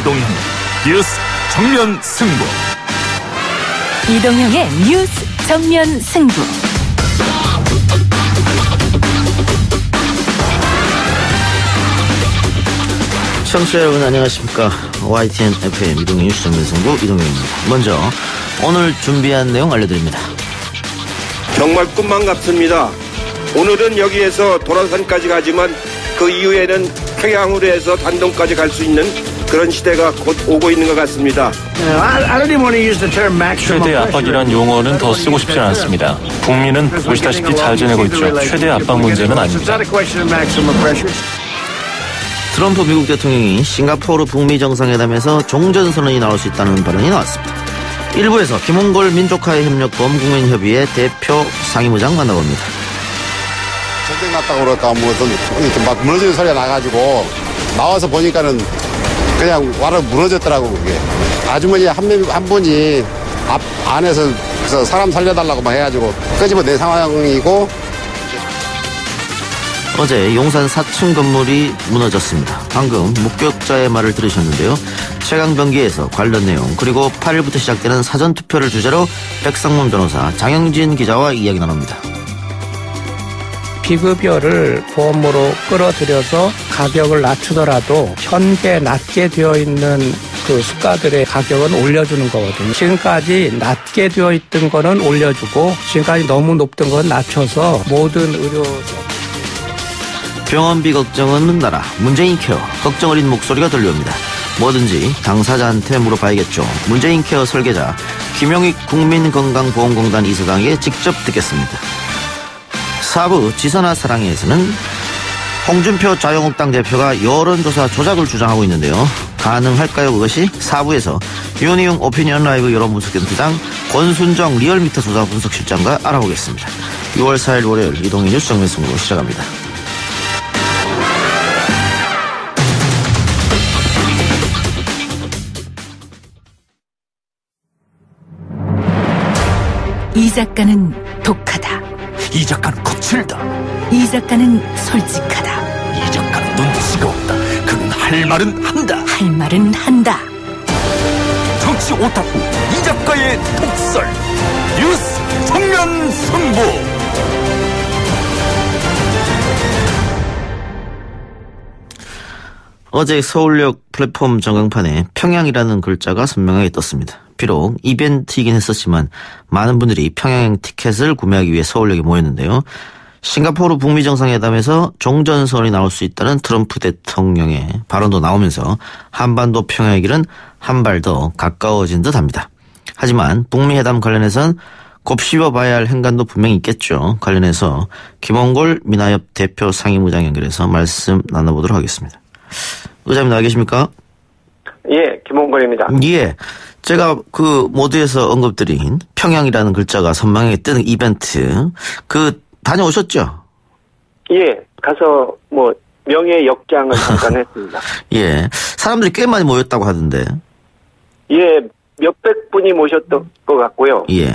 이동형 뉴스 정면 승부. 이동형의 뉴스 정면 승부. 청취자 여러분 안녕하십니까. YTN FM 이동형 뉴스 정면 승부 이동형입니다. 먼저 오늘 준비한 내용 알려드립니다. 정말 꿈만 같습니다. 오늘은 여기에서 도라산까지 가지만 그 이후에는 평양으로 해서 단동까지 갈 수 있는 그런 시대가 곧 오고 있는 것 같습니다. 최대 압박이란 용어는 더 쓰고 싶지 않습니다. 북미는 보시다시피 잘 지내고 있죠. 최대 압박 문제는 아닙니다. 트럼프 미국 대통령이 싱가포르 북미 정상회담에서 종전선언이 나올 수 있다는 발언이 나왔습니다. 일부에서 김홍걸 민족화협력범 국민협의회 대표 상임의장 만나봅니다. 전쟁 났다고 그럴까 무슨 이렇게 막 무너지는 소리가 나가지고 나와서 보니까는 그냥 와로 무너졌더라고. 그게 아주머니 한 분이 안에서 사람 살려달라고 막 해가지고 끄집어낸 상황이고. 어제 용산 4층 건물이 무너졌습니다. 방금 목격자의 말을 들으셨는데요. 최강병기에서 관련 내용 그리고 8일부터 시작되는 사전투표를 주제로 백상문 변호사, 장영진 기자와 이야기 나눕니다. 비급여를 보험으로 끌어들여서 가격을 낮추더라도 현재 낮게 되어 있는 그 수가들의 가격은 올려주는 거거든요. 지금까지 낮게 되어 있던 거는 올려주고 지금까지 너무 높던 건 낮춰서 모든 의료 병원비 걱정은 나라, 문재인 케어, 걱정 어린 목소리가 들려옵니다. 뭐든지 당사자한테 물어봐야겠죠. 문재인 케어 설계자 김용익 국민건강보험공단 이사장에게 직접 듣겠습니다. 4부 지선아 사랑해에서는 홍준표 자유한국당 대표가 여론조사 조작을 주장하고 있는데요. 가능할까요 그것이? 4부에서 윤희용 오피니언 라이브 여론분석센터장, 권순정 리얼미터 조사 분석실장과 알아보겠습니다. 6월 4일 월요일 이동희 뉴스 정면 승부로 시작합니다. 이 작가는 독하다. 이 작가는 거칠다. 이 작가는 솔직하다. 이 작가는 눈치가 없다. 그는 할 말은 한다. 할 말은 한다. 정치 오타쿠 이 작가의 독설 뉴스 정면 승부. 어제 서울역 플랫폼 전광판에 평양이라는 글자가 선명하게 떴습니다. 비록 이벤트이긴 했었지만 많은 분들이 평양 티켓을 구매하기 위해 서울역에 모였는데요. 싱가포르 북미 정상회담에서 종전선언이 나올 수 있다는 트럼프 대통령의 발언도 나오면서 한반도 평양의 길은 한 발 더 가까워진 듯합니다. 하지만 북미 회담 관련해선 곱씹어봐야 할 행간도 분명히 있겠죠. 관련해서 김홍걸 민화협 대표 상임의장 연결해서 말씀 나눠보도록 하겠습니다. 의장님 나와 계십니까? 예, 김홍걸입니다. 예. 제가 그 모두에서 언급드린 평양이라는 글자가 선명하게 뜨는 이벤트, 다녀오셨죠? 예, 가서 명예 역장을 잠깐 했습니다. 예. 사람들이 꽤 많이 모였다고 하던데. 예, 몇백 분이 모셨던 것 같고요. 예.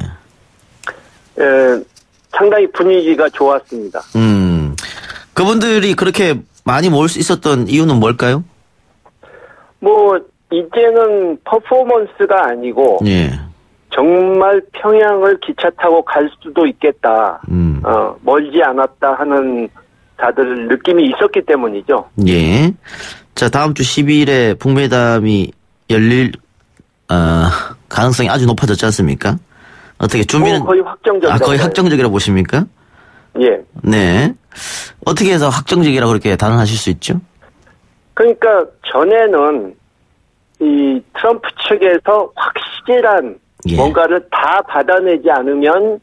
상당히 분위기가 좋았습니다. 그분들이 그렇게 많이 모일 수 있었던 이유는 뭘까요? 이제는 퍼포먼스가 아니고, 예. 정말 평양을 기차 타고 갈 수도 있겠다. 멀지 않았다 하는 다들 느낌이 있었기 때문이죠. 예. 자, 다음 주 12일에 북미회담이 열릴, 가능성이 아주 높아졌지 않습니까? 어떻게 준비는? 거의 확정적이라고. 거의 확정적이라고 보십니까? 예. 네. 어떻게 해서 확정적이라고 그렇게 단언하실 수 있죠? 그러니까 전에는 이 트럼프 측에서 확실한 예. 뭔가를 다 받아내지 않으면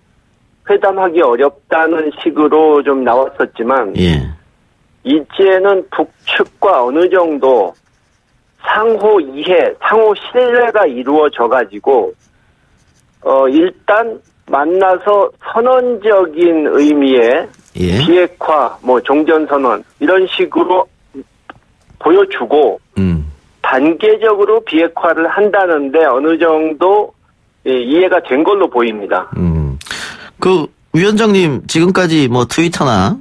회담하기 어렵다는 식으로 좀 나왔었지만 예. 이제는 북측과 어느 정도 상호 이해, 상호 신뢰가 이루어져 가지고 일단 만나서 선언적인 의미의 예. 비핵화, 종전선언 이런 식으로 보여주고 단계적으로 비핵화를 한다는데 어느 정도 이해가 된 걸로 보입니다. 위원장님 지금까지 뭐 트위터나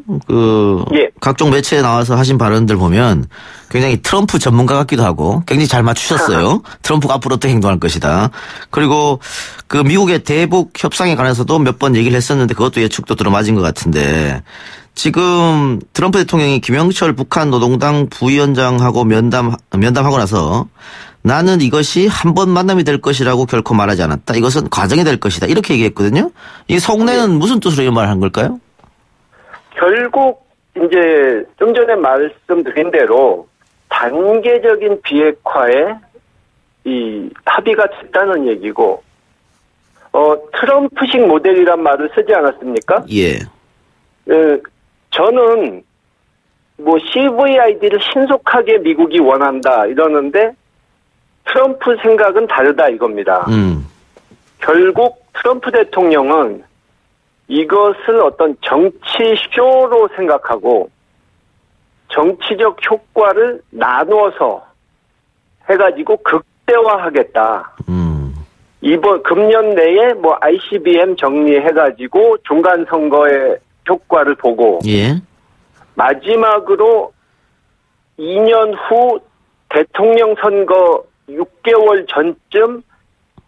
예. 각종 매체에 나와서 하신 발언들 보면 굉장히 트럼프 전문가 같기도 하고 굉장히 잘 맞추셨어요. 트럼프가 앞으로 어떻게 행동할 것이다. 그리고 그 미국의 대북 협상에 관해서도 몇 번 얘기를 했었는데 그것도 예측도 들어맞은 것 같은데 지금 트럼프 대통령이 김영철 북한 노동당 부위원장하고 면담하고 나서 나는 이것이 한 번 만남이 될 것이라고 결코 말하지 않았다. 이것은 과정이 될 것이다. 이렇게 얘기했거든요. 이 속내는 무슨 뜻으로 이런 말을 한 걸까요? 결국 이제 좀 전에 말씀드린 대로 단계적인 비핵화에 이 합의가 됐다는 얘기고 트럼프식 모델이란 말을 쓰지 않았습니까? 예. 저는 뭐 CVID를 신속하게 미국이 원한다 이러는데 트럼프 생각은 다르다 이겁니다. 결국 트럼프 대통령은 이것을 어떤 정치쇼로 생각하고 정치적 효과를 나누어서 해가지고 극대화하겠다. 이번 금년 내에 뭐 ICBM 정리해가지고 중간 선거의 효과를 보고 예. 마지막으로 2년 후 대통령 선거 6개월 전쯤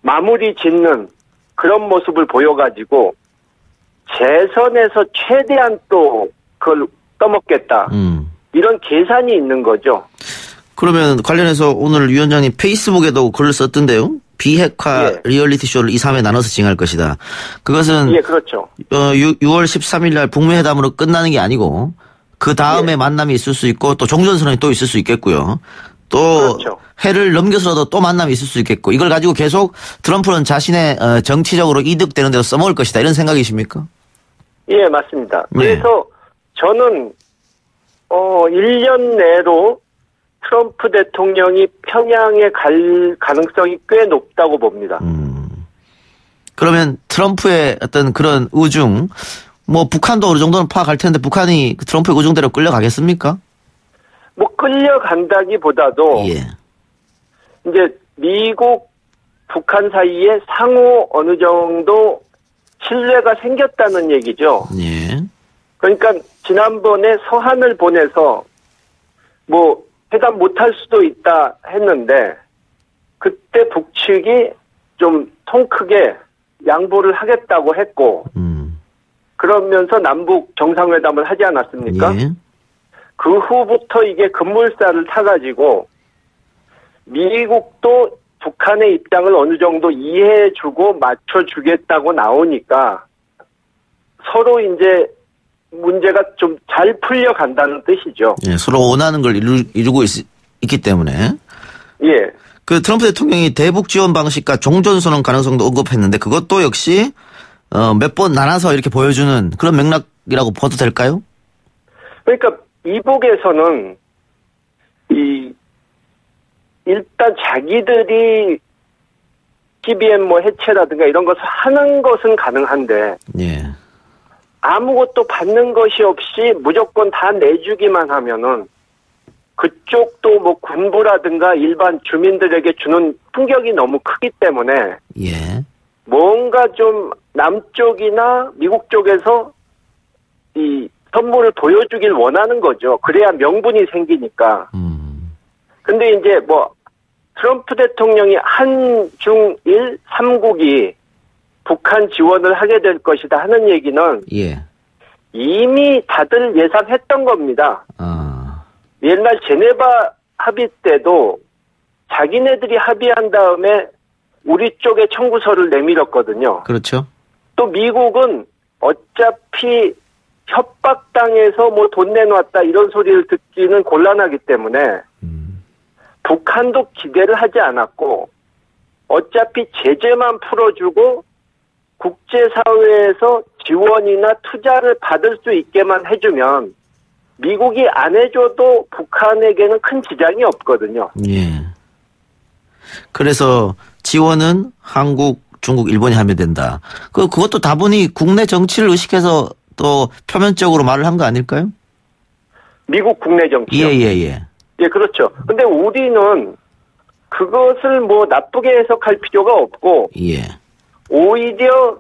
마무리 짓는 그런 모습을 보여가지고 재선에서 최대한 또 그걸 떠먹겠다. 이런 계산이 있는 거죠. 그러면 관련해서 오늘 위원장님 페이스북에도 글을 썼던데요. 비핵화 리얼리티 쇼를 2, 3회 나눠서 진행할 것이다. 그것은 예, 그렇죠. 6월 13일 날 북미 회담으로 끝나는 게 아니고 그 다음에 만남이 있을 수 있고 또 종전선언이 또 있을 수 있겠고요. 또 그렇죠. 해를 넘겨서라도 또 만남이 있을 수 있겠고 이걸 가지고 계속 트럼프는 자신의 정치적으로 이득되는 대로 써먹을 것이다. 이런 생각이십니까? 예, 맞습니다. 네. 그래서 저는 1년 내로 트럼프 대통령이 평양에 갈 가능성이 꽤 높다고 봅니다. 그러면 트럼프의 어떤 그런 의중, 뭐 북한도 어느 정도는 파악할 텐데 북한이 트럼프의 의중대로 끌려가겠습니까? 뭐 끌려간다기보다도 예. 이제 미국, 북한 사이에 상호 어느 정도 신뢰가 생겼다는 얘기죠. 예. 그러니까 지난번에 서한을 보내서 뭐 회담 못할 수도 있다 했는데 그때 북측이 좀 통 크게 양보를 하겠다고 했고 그러면서 남북 정상회담을 하지 않았습니까? 예. 그 후부터 이게 급물살을 타가지고 미국도 북한의 입장을 어느 정도 이해해주고 맞춰주겠다고 나오니까 서로 이제 문제가 좀 잘 풀려간다는 뜻이죠. 예, 서로 원하는 걸 이루고 있기 때문에. 예. 그 트럼프 대통령이 대북 지원 방식과 종전선언 가능성도 언급했는데 그것도 역시 몇 번 나눠서 이렇게 보여주는 그런 맥락이라고 봐도 될까요? 그러니까 이북에서는 일단 자기들이 CBM 뭐 해체라든가 이런 것을 하는 것은 가능한데 예. 아무것도 받는 것이 없이 무조건 다 내주기만 하면은 그쪽도 뭐 군부라든가 일반 주민들에게 주는 충격이 너무 크기 때문에 예. 뭔가 좀 남쪽이나 미국 쪽에서 이 선물을 보여주길 원하는 거죠. 그래야 명분이 생기니까. 근데 이제 뭐 트럼프 대통령이 한중일 3국이 북한 지원을 하게 될 것이다 하는 얘기는 예. 이미 다들 예상했던 겁니다. 아. 옛날 제네바 합의 때도 자기네들이 합의한 다음에 우리 쪽에 청구서를 내밀었거든요. 그렇죠. 또 미국은 어차피 협박당해서 뭐 돈 내놨다 이런 소리를 듣기는 곤란하기 때문에 북한도 기대를 하지 않았고 어차피 제재만 풀어주고 국제사회에서 지원이나 투자를 받을 수 있게만 해주면 미국이 안 해줘도 북한에게는 큰 지장이 없거든요. 예. 그래서 지원은 한국, 중국, 일본이 하면 된다. 그것도 다분히 국내 정치를 의식해서 또 표면적으로 말을 한 거 아닐까요? 미국 국내 정치요? 예. 예, 그렇죠. 근데 우리는 그것을 뭐 나쁘게 해석할 필요가 없고 예. 오히려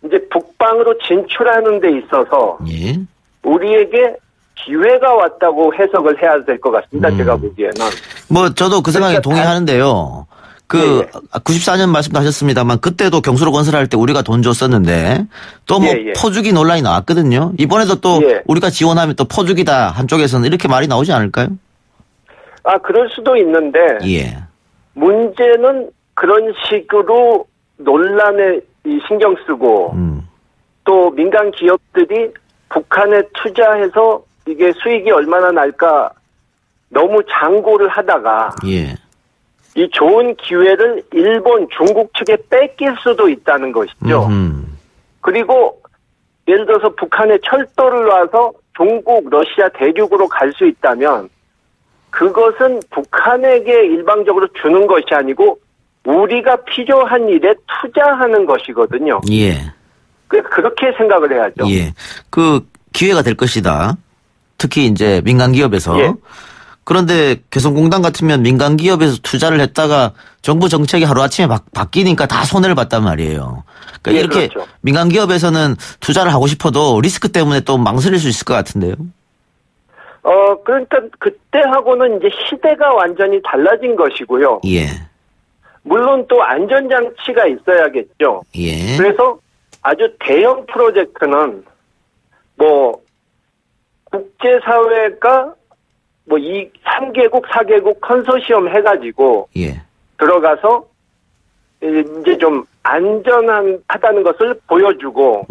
이제 북방으로 진출하는 데 있어서 예. 우리에게 기회가 왔다고 해석을 해야 될 것 같습니다. 제가 보기에는. 뭐 저도 그 생각에 동의하는데요. 그 94년 말씀도 하셨습니다만 그때도 경수로 건설할 때 우리가 돈 줬었는데 또 뭐 포주기 논란이 나왔거든요. 이번에도 또 우리가 지원하면 또 포주기다 한쪽에서는 이렇게 말이 나오지 않을까요? 아, 그럴 수도 있는데 문제는 그런 식으로 논란에 신경 쓰고 또 민간 기업들이 북한에 투자해서 이게 수익이 얼마나 날까 너무 장고를 하다가 이 좋은 기회를 일본, 중국 측에 뺏길 수도 있다는 것이죠. 그리고 예를 들어서 북한에 철도를 놔서 중국, 러시아 대륙으로 갈 수 있다면 그것은 북한에게 일방적으로 주는 것이 아니고 우리가 필요한 일에 투자하는 것이거든요. 그렇게 생각을 해야죠. 그 기회가 될 것이다. 특히 이제 민간 기업에서. 그런데 개성공단 같으면 민간 기업에서 투자를 했다가 정부 정책이 하루아침에 바뀌니까 다 손해를 봤단 말이에요. 그러니까 이렇게 그렇죠. 민간 기업에서는 투자를 하고 싶어도 리스크 때문에 또 망설일 수 있을 것 같은데요. 그러니까 그때하고는 이제 시대가 완전히 달라진 것이고요. 물론 또 안전장치가 있어야겠죠. 그래서 아주 대형 프로젝트는 뭐 국제사회가 뭐 3개국, 4개국 컨소시엄 해가지고 들어가서 이제 좀 안전하다는 것을 보여주고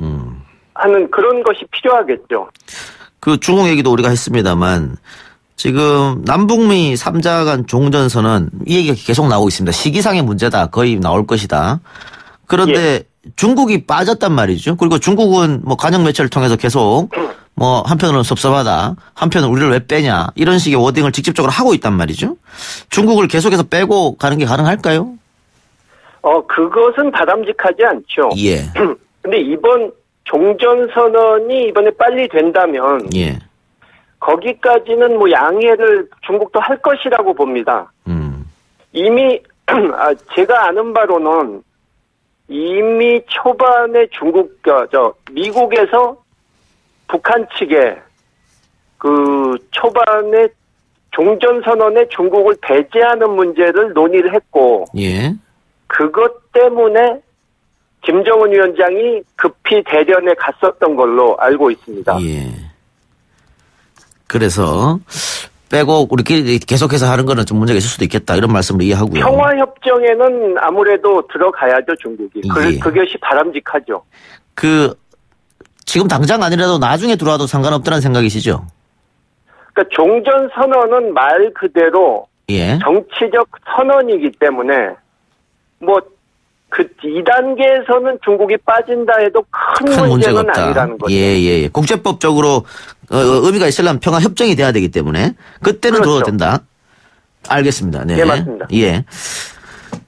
하는 그런 것이 필요하겠죠. 그 중국 얘기도 우리가 했습니다만 지금 남북미 3자 간 종전선언 이 얘기가 계속 나오고 있습니다. 시기상의 문제다. 거의 나올 것이다. 그런데 중국이 빠졌단 말이죠. 그리고 중국은 뭐 간영 매체를 통해서 계속 뭐 한편으로는 섭섭하다. 한편으로는 우리를 왜 빼냐. 이런 식의 워딩을 직접적으로 하고 있단 말이죠. 중국을 계속해서 빼고 가는 게 가능할까요? 그것은 바람직하지 않죠. 근데 이번 종전선언이 이번에 빨리 된다면 거기까지는 뭐 양해를 중국도 할 것이라고 봅니다. 이미 제가 아는 바로는 이미 초반에 미국에서 북한 측에 그 초반에 종전선언에 중국을 배제하는 문제를 논의를 했고 그것 때문에 김정은 위원장이 급히 대련에 갔었던 걸로 알고 있습니다. 그래서 빼고 우리끼리 계속해서 하는 거는 좀 문제가 있을 수도 있겠다 이런 말씀을 이해하고요. 평화협정에는 아무래도 들어가야죠 중국이. 그것이 바람직하죠. 지금 당장 아니라도 나중에 들어와도 상관없다는 생각이시죠? 그러니까 종전선언은 말 그대로 정치적 선언이기 때문에 뭐 그 2단계에서는 중국이 빠진다 해도 큰 문제는 없다. 아니라는 거죠. 국제법적으로 의미가 있으려면 평화협정이 돼야 되기 때문에 그때는 들어도 된다. 알겠습니다. 네. 맞습니다.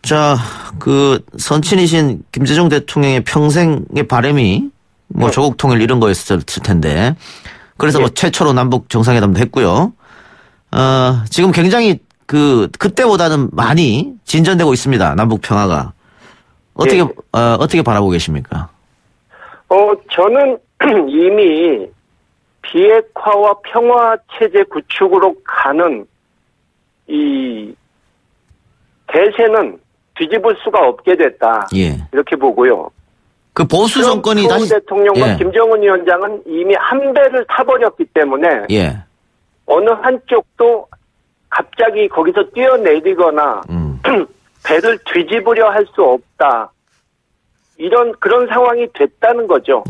자, 그 선친이신 김대중 대통령의 평생의 바람이 뭐 조국 통일 이런 거였을 텐데 그래서 뭐 최초로 남북 정상회담도 했고요. 지금 굉장히 그때보다는 많이 진전되고 있습니다. 남북 평화가. 어떻게 바라보고 계십니까? 저는 이미 비핵화와 평화 체제 구축으로 가는 이 대세는 뒤집을 수가 없게 됐다. 이렇게 보고요. 그 보수 정권이 다시 대통령과 김정은 위원장은 이미 한 배를 타버렸기 때문에 어느 한쪽도 갑자기 거기서 뛰어내리거나 배를 뒤집으려 할 수 없다. 그런 상황이 됐다는 거죠.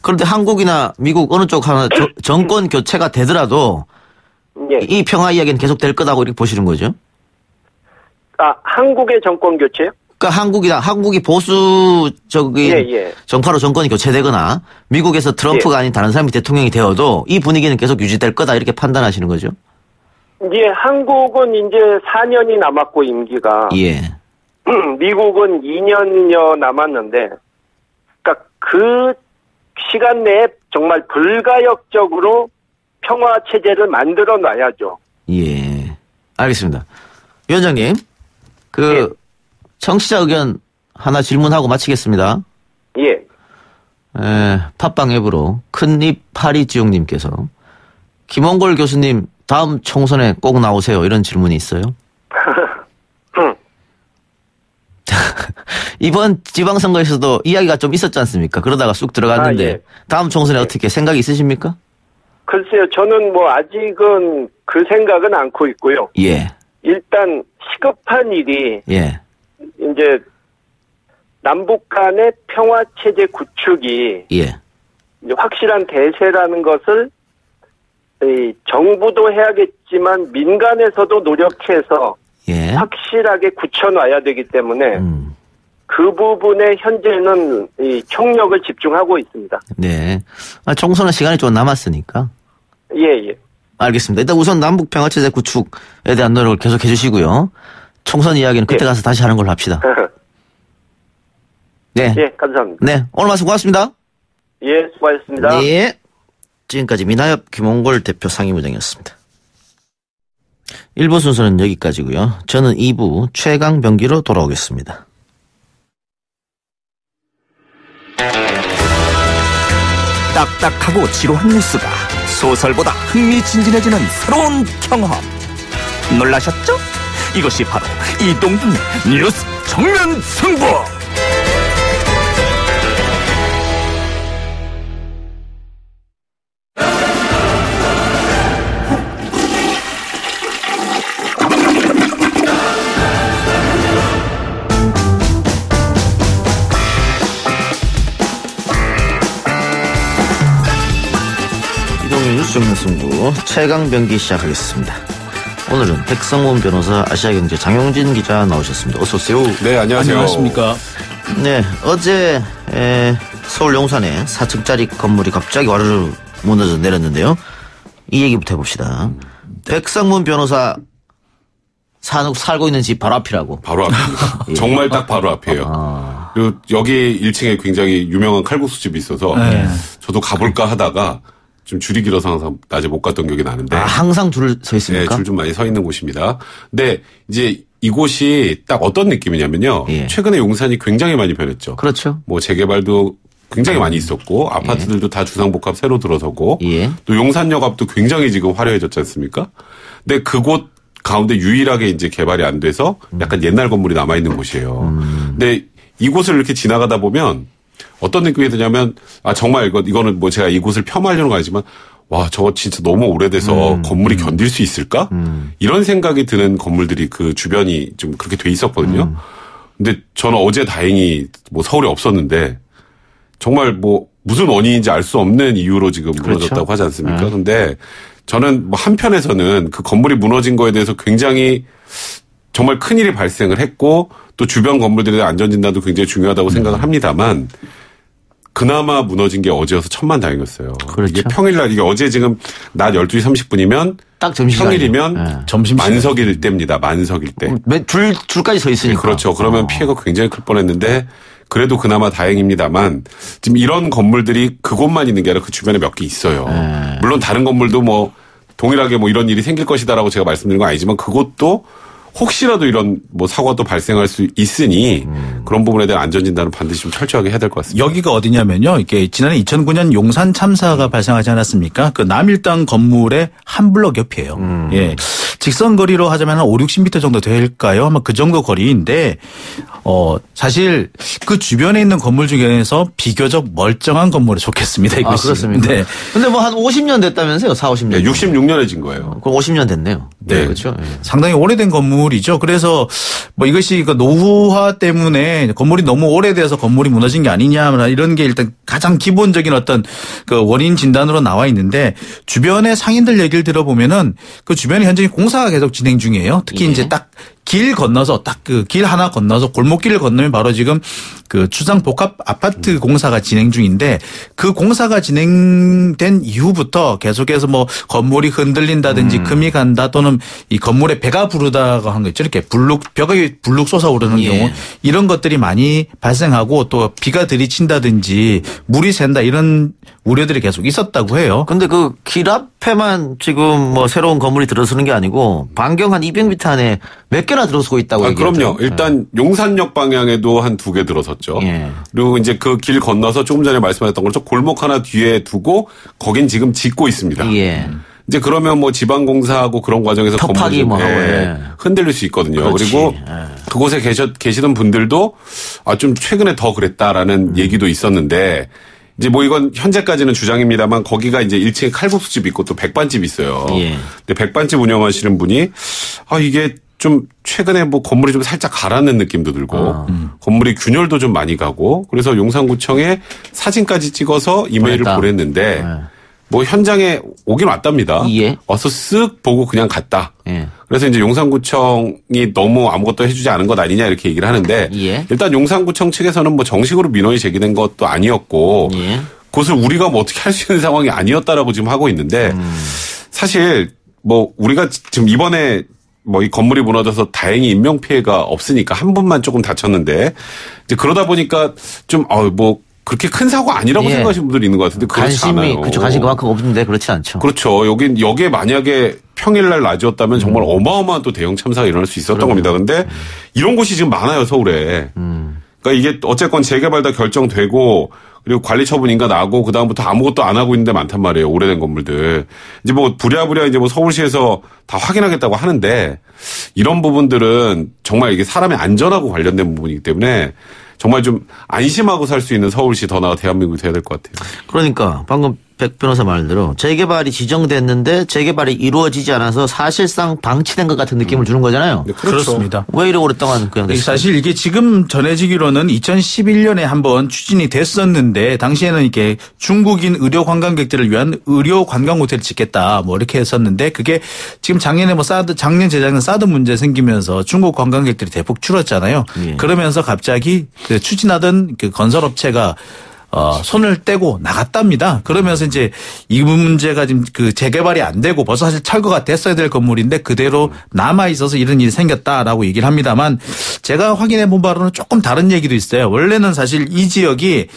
그런데 한국이나 미국 어느 쪽 하나 정권 교체가 되더라도 이 평화 이야기는 계속 될 거다고 이렇게 보시는 거죠? 한국의 정권 교체요? 그러니까 한국이 보수적인 정파로 정권이 교체되거나 미국에서 트럼프가 아닌 다른 사람이 대통령이 되어도 이 분위기는 계속 유지될 거다 이렇게 판단하시는 거죠? 한국은 이제 4년이 남았고 임기가 미국은 2년여 남았는데 그러니까 그 시간 내에 정말 불가역적으로 평화 체제를 만들어 놔야죠. 알겠습니다. 위원장님, 청취자 의견 하나 질문하고 마치겠습니다. 팟빵 앱으로 큰입 파리지용님께서 김원걸 교수님 다음 총선에 꼭 나오세요. 이런 질문이 있어요. 이번 지방선거에서도 이야기가 좀 있었지 않습니까? 그러다가 쑥 들어갔는데 예. 다음 총선에 어떻게 생각이 있으십니까? 글쎄요, 저는 뭐 아직은 그 생각은 않고 있고요. 예. 일단 시급한 일이 예. 이제 남북 간의 평화 체제 구축이 예. 이제 확실한 대세라는 것을 이 정부도 해야겠지만 민간에서도 노력해서 예. 확실하게 굳혀놔야 되기 때문에 그 부분에 현재는 이 총력을 집중하고 있습니다. 네. 총선은 시간이 좀 남았으니까. 예. 알겠습니다. 일단 우선 남북 평화체제 구축에 대한 노력을 계속 해주시고요. 총선 이야기는 그때 가서 다시 하는 걸로 합시다. 네. 예, 감사합니다. 네. 오늘 말씀 고맙습니다. 예, 수고하셨습니다. 네. 지금까지 민하엽 김홍걸 대표 상임의장이었습니다. 1부 순서는 여기까지고요. 저는 2부 최강 병기로 돌아오겠습니다. 딱딱하고 지루한 뉴스가 소설보다 흥미진진해지는 새로운 경험. 놀라셨죠? 이것이 바로 이동준의 뉴스 정면 승부. 뉴스 정면 승부 최강 병기 시작하겠습니다. 오늘은 백성문 변호사, 아시아경제 장용진 기자 나오셨습니다. 어서 오세요. 네, 안녕하세요. 안녕하십니까. 네, 어제 서울 용산에 4층짜리 건물이 갑자기 와르르 무너져 내렸는데요. 이 얘기부터 해봅시다. 백성문 변호사 살고 있는 집 바로 앞이라고. 바로 앞입니다. 예. 정말 딱 바로 앞이에요. 그리고 여기 1층에 굉장히 유명한 칼국수집이 있어서 저도 가볼까 하다가 좀 줄이 길어서 항상 낮에 못 갔던 기억이 나는데. 항상 줄 서 있습니까? 네, 줄 좀 많이 서 있는 곳입니다. 근데 이제 이곳이 딱 어떤 느낌이냐면요. 예. 최근에 용산이 굉장히 많이 변했죠. 그렇죠. 뭐 재개발도 굉장히 많이 있었고 아파트들도 다 주상복합 새로 들어서고 예. 또 용산역 앞도 굉장히 지금 화려해졌지 않습니까? 근데 그곳 가운데 유일하게 이제 개발이 안 돼서 약간 옛날 건물이 남아있는 곳이에요. 근데 이곳을 이렇게 지나가다 보면 어떤 느낌이 드냐면 정말 이거는 뭐 제가 이곳을 폄하하려는 건 아니지만 와 저거 진짜 너무 오래돼서 건물이 견딜 수 있을까? 이런 생각이 드는 건물들이 그 주변이 좀 그렇게 돼 있었거든요. 근데 저는 어제 다행히 뭐 서울에 없었는데 정말 뭐 무슨 원인인지 알 수 없는 이유로 지금 무너졌다고 그렇죠. 하지 않습니까? 근데 저는 뭐 한편에서는 그 건물이 무너진 거에 대해서 굉장히 정말 큰일이 발생을 했고 또 주변 건물들에 대한 안전진단도 굉장히 중요하다고 생각을 합니다만 그나마 무너진 게 어제여서 천만다행이었어요. 그렇죠. 이게 평일날 이게 어제 지금 낮 12시 30분이면 딱 점심시간. 평일이면 만석일 때입니다. 만석일 때. 줄까지 서 있으니까. 그렇죠. 그러면 피해가 굉장히 클 뻔했는데 그래도 그나마 다행입니다만 지금 이런 건물들이 그곳만 있는 게 아니라 그 주변에 몇 개 있어요. 물론 다른 건물도 뭐 동일하게 뭐 이런 일이 생길 것이다라고 제가 말씀드린 건 아니지만 그것도 혹시라도 이런 뭐 사고가 또 발생할 수 있으니 그런 부분에 대한 안전진단은 반드시 좀 철저하게 해야 될 것 같습니다. 여기가 어디냐면요. 이게 지난해 2009년 용산 참사가 발생하지 않았습니까? 그 남일당 건물의 한 블럭 옆이에요. 예. 직선 거리로 하자면 한 5, 60m 정도 될까요? 아마 그 정도 거리인데 사실 그 주변에 있는 건물 중에서 비교적 멀쩡한 건물에 속했습니다. 이것이. 그렇습니까? 네. 근데 뭐 한 50년 됐다면서요? 4, 50년. 네, 66년에 진 거예요. 그럼 50년 됐네요. 네. 그렇죠. 네. 상당히 오래된 건물이죠. 그래서 뭐 이것이 그 노후화 때문에 건물이 너무 오래돼서 건물이 무너진 게 아니냐 이런 게 일단 가장 기본적인 어떤 그 원인 진단으로 나와 있는데 주변의 상인들 얘기를 들어보면은 그 주변에 현재 공사가 계속 진행 중이에요. 특히 이제 딱 길 건너서 딱 그 길 하나 건너서 골목길을 건너면 바로 지금 그 주상복합 아파트 공사가 진행 중인데 그 공사가 진행된 이후부터 계속해서 뭐 건물이 흔들린다든지 금이 간다 또는 이 건물에 배가 부르다가 하는 거 있죠. 이렇게 벽이 불룩 솟아오르는 경우 이런 것들이 많이 발생하고 또 비가 들이친다든지 물이 샌다 이런 우려들이 계속 있었다고 해요. 근데 그 길 앞에만 지금 뭐 새로운 건물이 들어서는 게 아니고 반경 한 200m 안에 몇 개나 들어서고 있다고 얘기하더라고요. 그럼요. 일단 용산역 방향에도 한 2개 들어섰죠. 예. 그리고 이제 그 길 건너서 조금 전에 말씀하셨던 것처럼 골목 하나 뒤에 두고 거긴 지금 짓고 있습니다. 예. 이제 그러면 뭐 지방공사하고 그런 과정에서 터파기 뭐 하고 흔들릴 수 있거든요. 그렇지. 그리고 그곳에 계시던 분들도 좀 최근에 더 그랬다라는 얘기도 있었는데 이제 뭐 이건 현재까지는 주장입니다만 거기가 이제 1층에 칼국수집 있고 또 백반집 있어요. 예. 근데 백반집 운영하시는 분이 이게 좀 최근에 뭐 건물이 좀 살짝 가라앉는 느낌도 들고 건물이 균열도 좀 많이 가고 그래서 용산구청에 사진까지 찍어서 이메일을 보냈는데 뭐 현장에 오긴 왔답니다. 예. 와서 쓱 보고 그냥 갔다. 예. 그래서 이제 용산구청이 너무 아무것도 해주지 않은 것 아니냐 이렇게 얘기를 하는데 예. 일단 용산구청 측에서는 뭐 정식으로 민원이 제기된 것도 아니었고 예. 그것을 우리가 뭐 어떻게 할 수 있는 상황이 아니었다라고 지금 하고 있는데 사실 뭐 우리가 지금 이번에 뭐 이 건물이 무너져서 다행히 인명 피해가 없으니까 한 분만 조금 다쳤는데 이제 그러다 보니까 좀 뭐 그렇게 큰 사고 아니라고 생각하시는 분들이 있는 것 같은데 그렇지 않아요. 그렇죠. 관심이 그만큼 없는데 그렇지 않죠. 그렇죠. 여기에 만약에 평일날 낮이었다면 정말 어마어마한 또 대형 참사가 일어날 수 있었던 겁니다. 근데 이런 곳이 지금 많아요, 서울에. 그러니까 이게 어쨌건 재개발 다 결정되고 그리고 관리 처분 인가 나고 그다음부터 아무것도 안 하고 있는 데 많단 말이에요. 오래된 건물들. 이제 뭐 부랴부랴 이제 뭐 서울시에서 다 확인하겠다고 하는데 이런 부분들은 정말 이게 사람의 안전하고 관련된 부분이기 때문에 정말 좀 안심하고 살 수 있는 서울시 더 나아 대한민국이 돼야 될 것 같아요. 그러니까 방금 백 변호사 말대로 재개발이 지정됐는데 재개발이 이루어지지 않아서 사실상 방치된 것 같은 느낌을 주는 거잖아요. 네, 그렇습니다. 왜 이래 오랫동안 그냥 됐어요? 사실 이게 지금 전해지기로는 2011년에 한번 추진이 됐었는데 당시에는 이렇게 중국인 의료 관광객들을 위한 의료 관광 호텔을 짓겠다 뭐 이렇게 했었는데 그게 지금 작년에 뭐 작년 재작년 사드 문제 생기면서 중국 관광객들이 대폭 줄었잖아요. 예. 그러면서 갑자기 그 추진하던 그 건설업체가 손을 떼고 나갔답니다. 그러면서 이제 이 문제가 지금 그 재개발이 안 되고 벌써 사실 철거가 됐어야 될 건물인데 그대로 남아 있어서 이런 일이 생겼다라고 얘기를 합니다만 제가 확인해 본 바로는 조금 다른 얘기도 있어요. 원래는 사실 이 지역이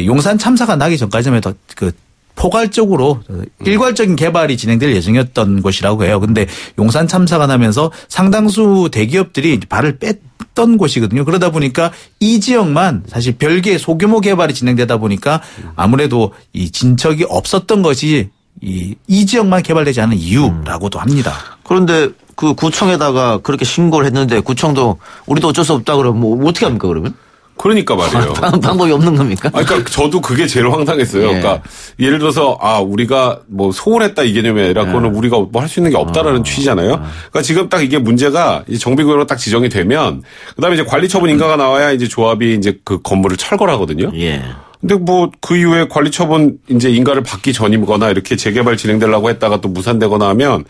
용산 참사가 나기 전까지만 해도 그 포괄적으로 일괄적인 개발이 진행될 예정이었던 곳이라고 해요. 근데 용산 참사가 나면서 상당수 대기업들이 발을 뺐던 곳이거든요. 그러다 보니까 이 지역만 사실 별개의 소규모 개발이 진행되다 보니까 아무래도 이 진척이 없었던 것이 이 지역만 개발되지 않은 이유라고도 합니다. 그런데 그 구청에다가 그렇게 신고를 했는데 구청도 우리도 어쩔 수 없다 그러면 뭐 어떻게 합니까 그러면? 그러니까 말이에요. 방법이 없는 겁니까? 그러니까 저도 그게 제일 황당했어요. 예. 그러니까 예를 들어서 우리가 뭐 소홀했다 이 개념이 아니라 그거는 우리가 뭐 할 수 있는 게 없다라는 취지잖아요. 그러니까 지금 딱 이게 문제가 이제 정비구역으로 딱 지정이 되면 그다음에 이제 관리처분 인가가 나와야 이제 조합이 이제 그 건물을 철거를 하거든요. 예. 근데 뭐 그 이후에 관리처분 이제 인가를 받기 전이거나 이렇게 재개발 진행되려고 했다가 또 무산되거나 하면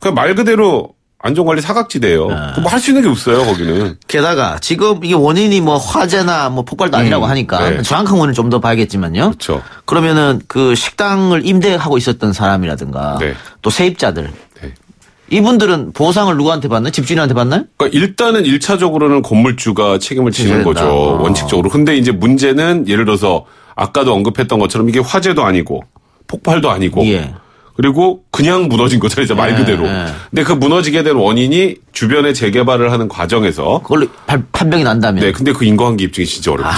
그냥 말 그대로 안전관리 사각지대예요. 뭐 할 수 있는 게 없어요, 거기는. 게다가 지금 이게 원인이 뭐 화재나 뭐 폭발도 아니라고 하니까 네. 정확한 원인을 좀 더 봐야겠지만요. 그렇죠. 그러면은 그 식당을 임대하고 있었던 사람이라든가 네. 또 세입자들 네. 이분들은 보상을 누구한테 받나요? 집주인한테 받나요? 그러니까 일단은 1차적으로는 건물주가 책임을 지는 된다. 거죠. 원칙적으로. 근데 이제 문제는 예를 들어서 아까도 언급했던 것처럼 이게 화재도 아니고 폭발도 아니고 예. 그리고 그냥 무너진 거잖아요. 이제 말 그대로. 근데 그 무너지게 된 원인이 주변에 재개발을 하는 과정에서 그걸로 판명이 난다면. 네, 근데 그 인과관계 입증이 진짜 어렵죠.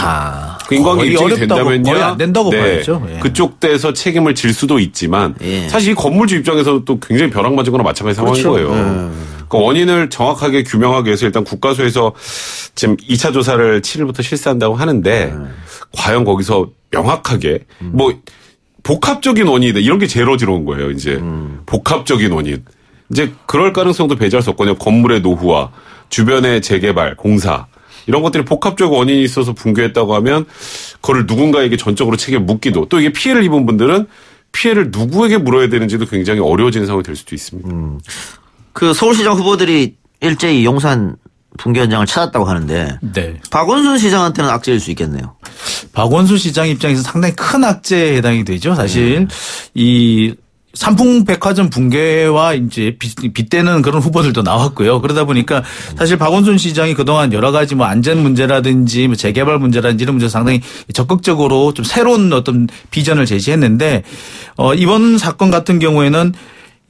그 인과관계 거의 입증이 어렵다고, 된다면요. 거의 안 된다고 봐야죠. 예. 그쪽 떼서 책임을 질 수도 있지만 예. 사실 이 건물주 입장에서는 또 굉장히 벼락맞은 거나 마찬가지 상황인 그렇죠. 거예요. 그 원인을 정확하게 규명하기 위해서 일단 국가수에서 지금 2차 조사를 7일부터 실시한다고 하는데 과연 거기서 명확하게 뭐 복합적인 원인이다. 이런 게 제일 어지러운 거예요, 이제. 복합적인 원인. 이제 그럴 가능성도 배제할 수 없거든요. 건물의 노후와 주변의 재개발, 공사. 이런 것들이 복합적 원인이 있어서 붕괴했다고 하면 그걸 누군가에게 전적으로 책임을 묻기도 또 이게 피해를 입은 분들은 피해를 누구에게 물어야 되는지도 굉장히 어려워지는 상황이 될 수도 있습니다. 그 서울시장 후보들이 일제히 용산 붕괴 현장을 찾았다고 하는데 네. 박원순 시장한테는 악재일 수 있겠네요. 박원순 시장 입장에서 상당히 큰 악재에 해당이 되죠. 사실 이 삼풍백화점 붕괴와 이제 빗대는 그런 후보들도 나왔고요. 그러다 보니까 사실 박원순 시장이 그동안 여러 가지 뭐 안전 문제라든지 뭐 재개발 문제라든지 이런 문제 상당히 적극적으로 좀 새로운 어떤 비전을 제시했는데 이번 사건 같은 경우에는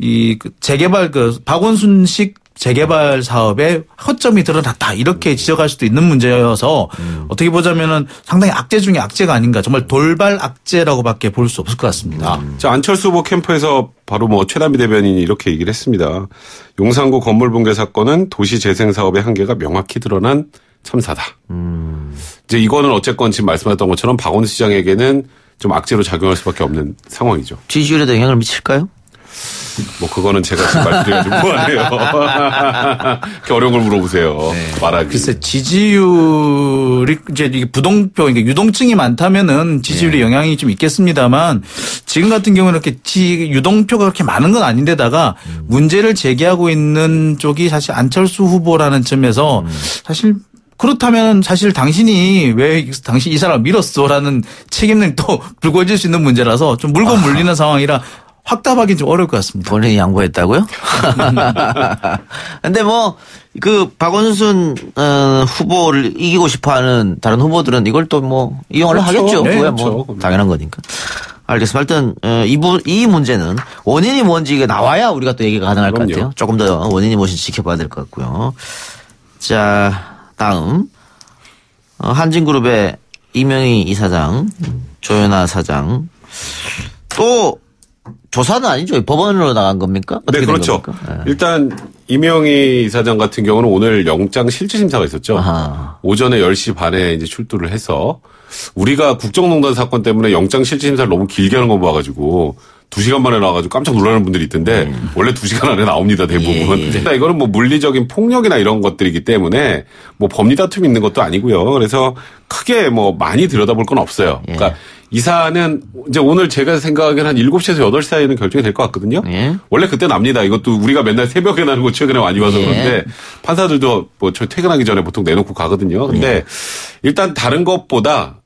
이 재개발 그 박원순식 재개발 사업에 허점이 드러났다 이렇게 지적할 수도 있는 문제여서 어떻게 보자면은 상당히 악재 중에 악재가 아닌가 정말 돌발 악재라고밖에 볼 수 없을 것 같습니다. 자, 안철수 후보 캠프에서 바로 뭐 최단비 대변인이 이렇게 얘기를 했습니다. 용산구 건물 붕괴 사건은 도시 재생 사업의 한계가 명확히 드러난 참사다. 이제 이거는 어쨌건 지금 말씀하셨던 것처럼 박원순 시장에게는 좀 악재로 작용할 수밖에 없는 상황이죠. 지지율에도 영향을 미칠까요? 뭐 그거는 제가 지금 말씀드리기가 좀 뭐하네요. 이렇게 어려운 걸 물어보세요. 네. 말하기. 글쎄 지지율이 이제 이게 부동표 그러니까 유동층이 많다면은 지지율에 영향이 좀 있겠습니다만 지금 같은 경우는 이렇게 유동표가 그렇게 많은 건 아닌데다가 문제를 제기하고 있는 쪽이 사실 안철수 후보라는 점에서 사실 그렇다면 사실 당신이 왜 당신 이 사람을 밀었어라는 책임을 또 불거질 수 있는 문제라서 좀 물고 물리는 상황이라 확답하기는 좀 어려울 것 같습니다. 본인이 양보했다고요? 근데 뭐, 박원순, 후보를 이기고 싶어 하는 다른 후보들은 이걸 또 뭐, 이용을 그렇죠. 하겠죠. 네, 그거야 그렇죠. 뭐, 당연한 거니까. 알겠습니다. 일단, 이 문제는 원인이 뭔지 이게 나와야 우리가 또 얘기가 가능할 것 같아요. 조금 더 원인이 무엇인지 지켜봐야 될 것 같고요. 자, 다음. 한진그룹의 이명희 이사장, 조현아 사장. 또, 조사는 아니죠. 법원으로 나간 겁니까? 네, 그렇죠. 일단 이명희 이사장 같은 경우는 오늘 영장 실질심사가 있었죠. 아하. 오전에 10시 반에 이제 출두를 해서 우리가 국정농단 사건 때문에 영장 실질심사를 너무 길게 하는 거 봐가지고 2시간 만에 나와가지고 깜짝 놀라는 분들이 있던데 원래 2시간 안에 나옵니다, 대부분. 일단 이거는 뭐 물리적인 폭력이나 이런 것들이기 때문에 뭐 법리 다툼이 있는 것도 아니고요. 그래서 크게 뭐 많이 들여다볼 건 없어요. 그러니까 이 사안은 이제 오늘 제가 생각하기에는 한 7시에서 8시 사이에는 결정이 될 것 같거든요. 원래 그때 납니다. 이것도 우리가 맨날 새벽에 나는 거 최근에 많이 봐서 그런데 판사들도 뭐 저 퇴근하기 전에 보통 내놓고 가거든요. 근데 일단 다른 것보다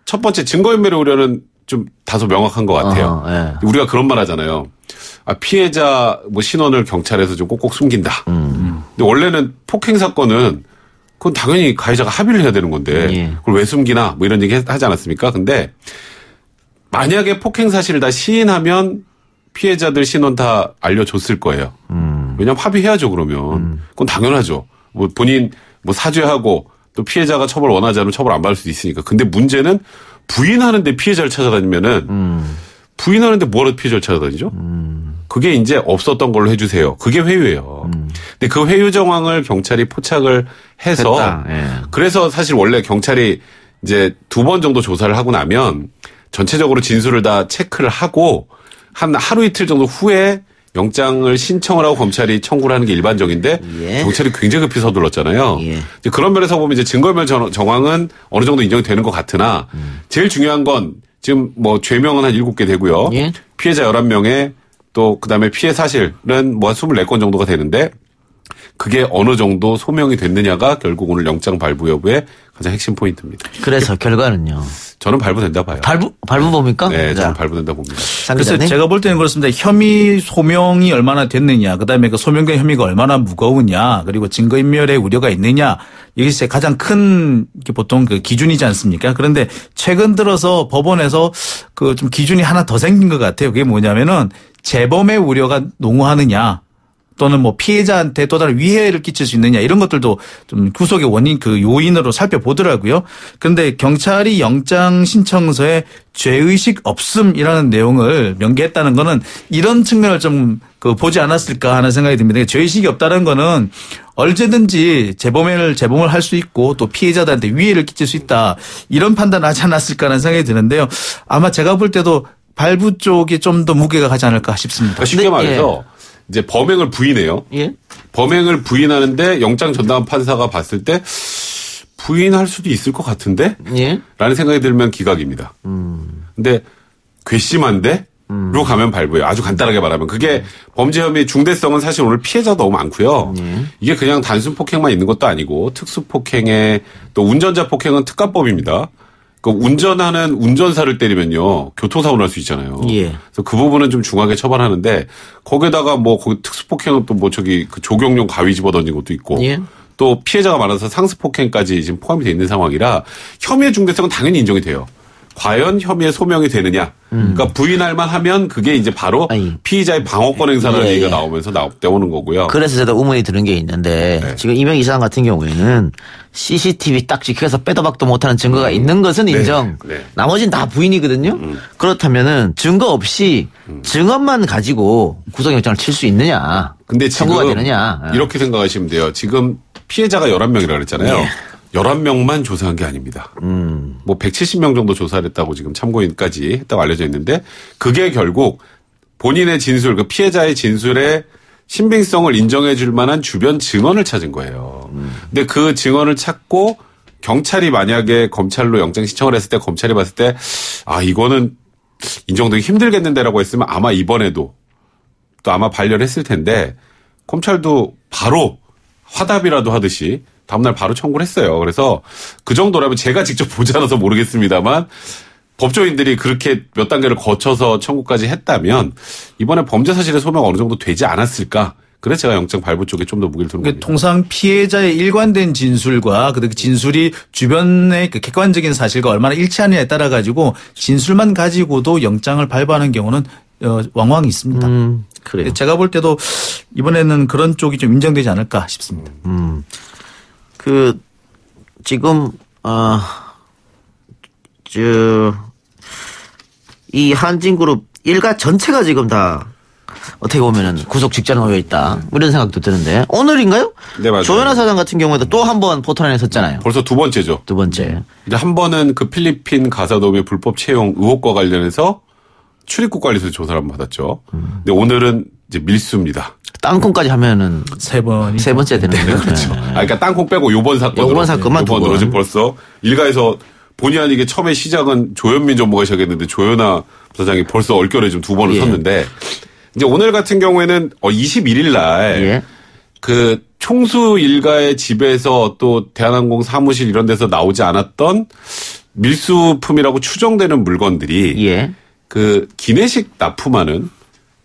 첫 번째 증거인멸의 우려는 좀 다소 명확한 것 같아요. 우리가 그런 말 하잖아요. 피해자 뭐 신원을 경찰에서 좀 꼭꼭 숨긴다. 근데 원래는 폭행 사건은 그건 당연히 가해자가 합의를 해야 되는 건데 그걸 왜 숨기나 뭐 이런 얘기 하지 않았습니까? 근데 만약에 폭행 사실을 다 시인하면 피해자들 신원 다 알려줬을 거예요. 왜냐하면 합의해야죠 그러면. 그건 당연하죠. 뭐 본인 뭐 사죄하고 또 피해자가 처벌 원하지 않으면 처벌 안 받을 수도 있으니까. 근데 문제는 부인하는데 피해자를 찾아다니면은 부인하는데 뭐하러 피해자를 찾아다니죠? 그게 이제 없었던 걸로 해주세요. 그게 회유예요. 근데 그 회유 정황을 경찰이 포착을 해서 그래서 사실 원래 경찰이 이제 2번 정도 조사를 하고 나면 전체적으로 진술을 다 체크를 하고 한 하루 이틀 정도 후에 영장을 신청을 하고 검찰이 청구를 하는 게 일반적인데 경찰이 굉장히 급히 서둘렀잖아요. 이제 그런 면에서 보면 이제 증거인멸 정황은 어느 정도 인정이 되는 것 같으나 제일 중요한 건 지금 뭐 죄명은 한 7개 되고요. 피해자 11명에 또 그다음에 피해 사실은 뭐 한 24건 정도가 되는데 그게 어느 정도 소명이 됐느냐가 결국 오늘 영장 발부 여부의 가장 핵심 포인트입니다. 그래서 결과는요? 저는 발부된다 봐요. 발부 봅니까? 네, 저는 발부된다 봅니다. 그래서 제가 볼 때는 그렇습니다. 혐의 소명이 얼마나 됐느냐, 그다음에 그 소명된 혐의가 얼마나 무거우냐, 그리고 증거인멸의 우려가 있느냐, 이게 가장 큰 보통 그 기준이지 않습니까? 그런데 최근 들어서 법원에서 그 좀 기준이 하나 더 생긴 것 같아요. 그게 뭐냐면은 재범의 우려가 농후하느냐, 또는 뭐 피해자한테 또 다른 위해를 끼칠 수 있느냐 이런 것들도 좀 구속의 원인 그 요인으로 살펴보더라고요. 그런데 경찰이 영장 신청서에 죄의식 없음이라는 내용을 명기했다는 거는 이런 측면을 좀 그 보지 않았을까 하는 생각이 듭니다. 죄의식이 없다는 거는 언제든지 재범을 할 수 있고 또 피해자들한테 위해를 끼칠 수 있다 이런 판단을 하지 않았을까 하는 생각이 드는데요. 아마 제가 볼 때도 발부 쪽이 좀 더 무게가 가지 않을까 싶습니다. 쉽게 말해서 이제 범행을 부인해요. 범행을 부인하는데 영장 전담 판사가 봤을 때 부인할 수도 있을 것 같은데? 라는 생각이 들면 기각입니다. 근데 괘씸한데? 로 가면 발부예요. 아주 간단하게 말하면. 그게 범죄 혐의 중대성은 사실 오늘 피해자도 너무 많고요. 이게 그냥 단순 폭행만 있는 것도 아니고 특수 폭행에 또 운전자 폭행은 특가법입니다. 그 운전하는 운전사를 때리면요 교통사고 날 수 있잖아요. 그래서 그 부분은 좀 중하게 처벌하는데 거기에다가 뭐 거기 특수폭행은 또 뭐 저기 그 조경용 가위 집어던진 것도 있고 또 피해자가 많아서 상습폭행까지 지금 포함이 돼 있는 상황이라 혐의의 중대성은 당연히 인정이 돼요. 과연 혐의의 소명이 되느냐. 그러니까 부인할 만하면 그게 이제 바로 피의자의 방어권 행사라는 얘기가 나오면서 나오는 거고요. 그래서 제가 의문이 드는 게 있는데 지금 이명희 시장 같은 경우에는 CCTV 딱 찍혀서 빼도 박도 못하는 증거가 있는 것은 인정. 나머지는 다 부인이거든요. 그렇다면은 증거 없이 증언만 가지고 구속영장을 칠 수 있느냐. 근데 청구가 되느냐. 이렇게 생각하시면 돼요. 지금 피해자가 11명이라고 그랬잖아요. 11명만 조사한 게 아닙니다. 뭐 170명 정도 조사를 했다고 지금 참고인까지 했다고 알려져 있는데 그게 결국 본인의 진술, 그 피해자의 진술의 신빙성을 인정해 줄 만한 주변 증언을 찾은 거예요. 근데 그 증언을 찾고 경찰이 만약에 검찰로 영장 신청을 했을 때 검찰이 봤을 때 아, 이거는 인정되기 힘들겠는데라고 했으면 아마 이번에도 또 아마 반려했을 텐데 검찰도 바로 화답이라도 하듯이 다음날 바로 청구를 했어요. 그래서 그 정도라면 제가 직접 보지 않아서 모르겠습니다만 법조인들이 그렇게 몇 단계를 거쳐서 청구까지 했다면 이번에 범죄 사실의 소명이 어느 정도 되지 않았을까. 그래서 제가 영장 발부 쪽에 좀 더 무게를 두는 겁니다. 통상 피해자의 일관된 진술과 그 진술이 주변의 객관적인 사실과 얼마나 일치하느냐에 따라 가지고 진술만 가지고도 영장을 발부하는 경우는 왕왕 있습니다. 그래요. 제가 볼 때도 이번에는 그런 쪽이 좀 인정되지 않을까 싶습니다. 지금, 이 한진그룹 일가 전체가 지금 다 어떻게 보면은 구속 직전에 놓여 있다. 이런 생각도 드는데. 오늘인가요? 네, 맞아요. 조현아 사장 같은 경우에도 또 한 번 포털안에 섰잖아요. 벌써 두 번째죠. 두 번째. 이제 한 번은 그 필리핀 가사도우미 불법 채용 의혹과 관련해서 출입국 관리소에서 조사를 한번 받았죠. 근데 오늘은 이제 밀수입니다. 땅콩까지 하면은 세 번째 되는 거예요. 그렇죠. 그러니까 땅콩 빼고 요번 사건만 두고 지금 벌써 일가에서 본의 아니게 처음에 시작은 조현민 전무가 시작했는데 조현아 부사장이 벌써 얼결에 좀 두 번을 섰는데 이제 오늘 같은 경우에는 21일 날 그 총수 일가의 집에서 또 대한항공 사무실 이런 데서 나오지 않았던 밀수품이라고 추정되는 물건들이 그 기내식 납품하는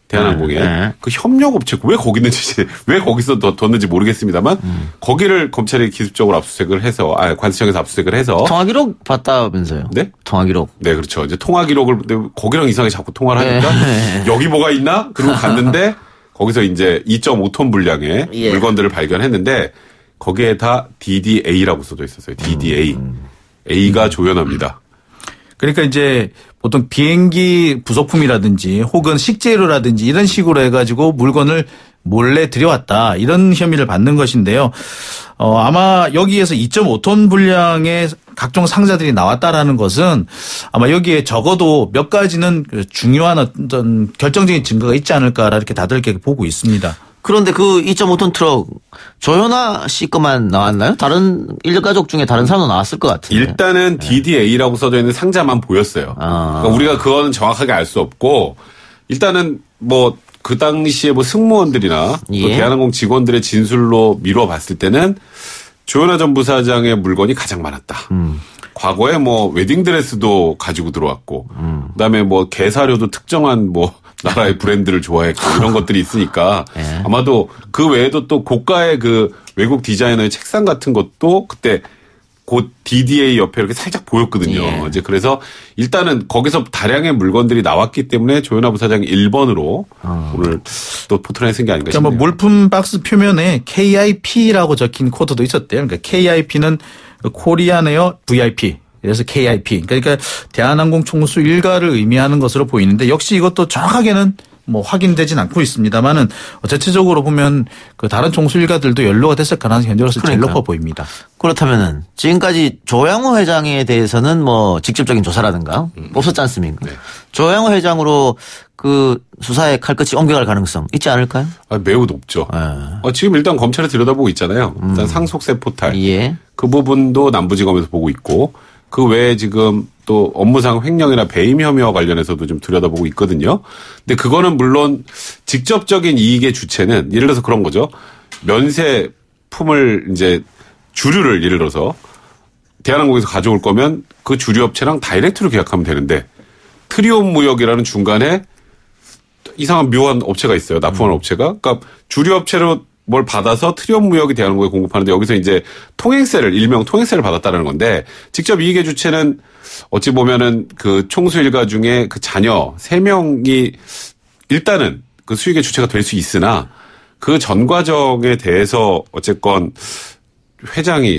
대한항공에 그 협력업체 왜 거기 있는지 왜 거기서 뒀는지 모르겠습니다만 거기를 검찰이 기습적으로 압수수색을 해서 관세청에서 압수수색을 해서 통화기록 봤다면서요? 네? 통화기록. 네, 그렇죠. 이제 통화기록을 거기랑 이상하게 자꾸 통화를 하니까 여기 뭐가 있나? 그리고 갔는데 거기서 이제 2.5톤 분량의 물건들을 발견했는데 거기에 다 DDA라고 써져 있었어요. DDA. A가 조연합니다. 그러니까 이제 보통 비행기 부속품이라든지 혹은 식재료라든지 이런 식으로 해가지고 물건을 몰래 들여왔다. 이런 혐의를 받는 것인데요. 아마 여기에서 2.5톤 분량의 각종 상자들이 나왔다라는 것은 아마 여기에 적어도 몇 가지는 중요한 어떤 결정적인 증거가 있지 않을까 이렇게 다들 이렇게 보고 있습니다. 그런데 그 2.5톤 트럭 조현아 씨 것만 나왔나요? 다른 일가족 중에 다른 사람도 나왔을 것 같은데. 일단은 DDA라고 써져 있는 상자만 보였어요. 그러니까 우리가 그거는 정확하게 알 수 없고 일단은 뭐 그 당시에 뭐 승무원들이나 또 대한항공 직원들의 진술로 미뤄봤을 때는 조현아 전 부사장의 물건이 가장 많았다. 과거에 뭐 웨딩드레스도 가지고 들어왔고 그다음에 뭐 개사료도 특정한 뭐 나라의 브랜드를 좋아했고 이런 것들이 있으니까 아마도 그 외에도 또 고가의 그 외국 디자이너의 책상 같은 것도 그때 곧 DDA 옆에 이렇게 살짝 보였거든요. 이제 그래서 일단은 거기서 다량의 물건들이 나왔기 때문에 조현아 부사장이 1번으로 오늘 또 포털에 쓴 게 아닌가 싶네요. 그러니까 뭐 물품 박스 표면에 KIP라고 적힌 코드도 있었대요. 그러니까 KIP는 코리안 에어 VIP. 그래서 KIP. 그러니까 대한항공 총수 일가를 의미하는 것으로 보이는데 역시 이것도 정확하게는 뭐 확인되진 않고 있습니다만은 전체적으로 보면 그 다른 총수 일가들도 연루가 됐을 가능성이 현재로서 제일 높아 보입니다. 그렇다면은 지금까지 조양호 회장에 대해서는 뭐 직접적인 조사라든가 없었지 않습니까? 조양호 회장으로 그 수사의 칼끝이 옮겨갈 가능성 있지 않을까요? 매우 높죠. 지금 일단 검찰에 들여다보고 있잖아요. 일단 상속세 포탈. 그 부분도 남부지검에서 보고 있고 그 외에 지금 또 업무상 횡령이나 배임 혐의와 관련해서도 좀 들여다보고 있거든요. 근데 그거는 물론 직접적인 이익의 주체는 예를 들어서 그런 거죠. 면세품을 이제 주류를 예를 들어서 대한항공에서 가져올 거면 그 주류업체랑 다이렉트로 계약하면 되는데 트리온 무역이라는 중간에 이상한 묘한 업체가 있어요. 납품하는 업체가. 그러니까 주류업체로 뭘 받아서 트리온무역이 대한항공에 공급하는데 여기서 이제 일명 통행세를 받았다는 건데 직접 이익의 주체는 어찌 보면은 그 총수 일가 중에 그 자녀 3명이 일단은 그 수익의 주체가 될 수 있으나 그 전 과정에 대해서 어쨌건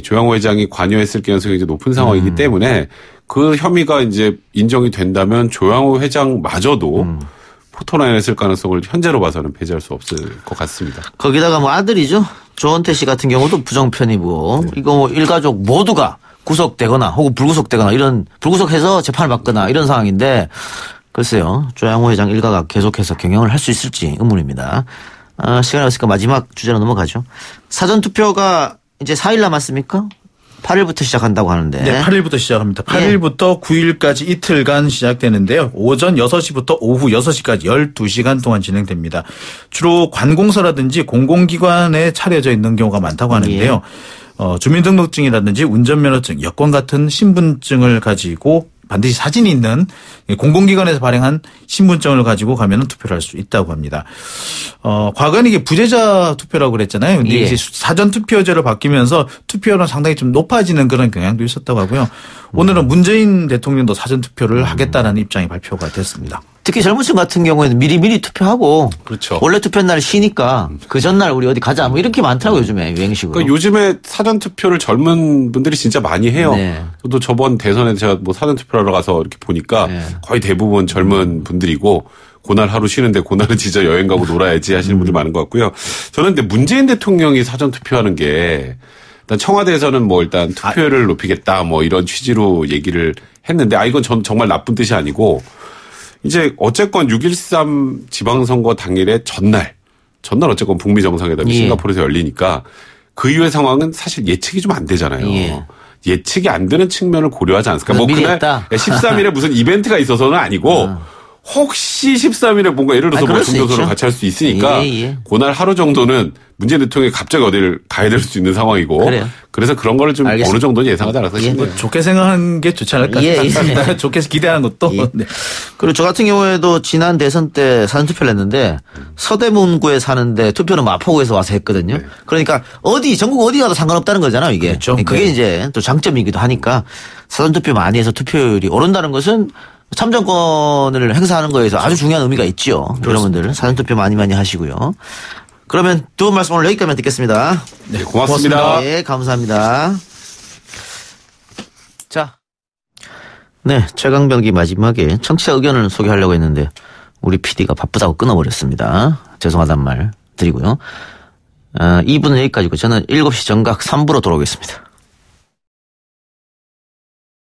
조양호 회장이 관여했을 가능성이 이제 높은 상황이기 때문에 그 혐의가 이제 인정이 된다면 조양호 회장마저도 포토라인에 쓸 가능성을 현재로 봐서는 배제할 수 없을 것 같습니다. 거기다가 뭐 아들이죠. 조원태 씨 같은 경우도 부정편이고 이거 뭐 일가족 모두가 구속되거나 혹은 불구속되거나 이런 불구속해서 재판을 받거나 이런 상황인데 글쎄요. 조양호 회장 일가가 계속해서 경영을 할 수 있을지 의문입니다. 시간이 없으니까 마지막 주제로 넘어가죠. 사전투표가 이제 4일 남았습니까? 8일부터 시작한다고 하는데. 네, 8일부터 시작합니다. 8일부터 9일까지 이틀간 시작되는데요. 오전 6시부터 오후 6시까지 12시간 동안 진행됩니다. 주로 관공서라든지 공공기관에 차려져 있는 경우가 많다고 하는데요. 주민등록증이라든지 운전면허증, 여권 같은 신분증을 가지고 반드시 사진이 있는 공공기관에서 발행한 신분증을 가지고 가면 투표를 할 수 있다고 합니다. 과거에는 이게 부재자 투표라고 그랬잖아요. 근데 이제 사전투표제로 바뀌면서 투표율은 상당히 좀 높아지는 그런 경향도 있었다고 하고요. 오늘은 문재인 대통령도 사전투표를 하겠다는 입장이 발표가 됐습니다. 특히 젊은 층 같은 경우에는 미리 투표하고 그렇죠. 원래 투표 날 쉬니까 그 전날 우리 어디 가자 뭐 이렇게 많더라고요. 요즘에 유행식으로. 그러니까 요즘에 사전투표를 젊은 분들이 진짜 많이 해요. 네. 저도 저번 대선에 제가 뭐 사전투표하러 가서 이렇게 보니까 거의 대부분 젊은 분들이고 그날 하루 쉬는데 그날은 진짜 여행 가고 놀아야지 하시는 분들 많은 것 같고요. 저는 근데 문재인 대통령이 사전투표하는 게 일단 청와대에서는 뭐 일단 투표율을 높이겠다 뭐 이런 취지로 얘기를 했는데 이건 정말 나쁜 뜻이 아니고 이제 어쨌건 6.13 지방선거 당일의 전날 어쨌건 북미 정상회담이 싱가포르에서 열리니까 그 이후의 상황은 사실 예측이 좀 안 되잖아요. 예측이 안 되는 측면을 고려하지 않았을까. 뭐 그날 13일에 무슨 이벤트가 있어서는 아니고 혹시 13일에 뭔가 예를 들어서 뭐 중교소를 같이 할 수 있으니까 그날 하루 정도는 문재인 대통령이 갑자기 어디를 가야 될 수 있는 상황이고 그래요. 그래서 그런 거를 좀 어느 정도는 예상하지 않았을까 싶네요. 뭐 좋게 생각하는 게 좋지 않을까 싶습니다. 좋게 기대하는 것도. 네. 그리고 저 같은 경우에도 지난 대선 때 사전투표를 했는데 서대문구에 사는데 투표는 마포구에서 와서 했거든요. 그러니까 전국 어디 가도 상관없다는 거잖아요. 이게. 그렇죠. 그게 이제 또 장점이기도 하니까 사전투표 많이 해서 투표율이 오른다는 것은 참정권을 행사하는 거에서 아주 중요한 의미가 있죠. 여러분들 사전투표 많이 하시고요. 그러면 두 분 말씀 오늘 여기까지만 듣겠습니다. 네, 고맙습니다. 네, 감사합니다. 자, 네, 최강병기 마지막에 청취자 의견을 소개하려고 했는데 우리 PD가 바쁘다고 끊어버렸습니다. 죄송하단 말 드리고요. 2부는 여기까지고 저는 7시 정각 3부로 돌아오겠습니다.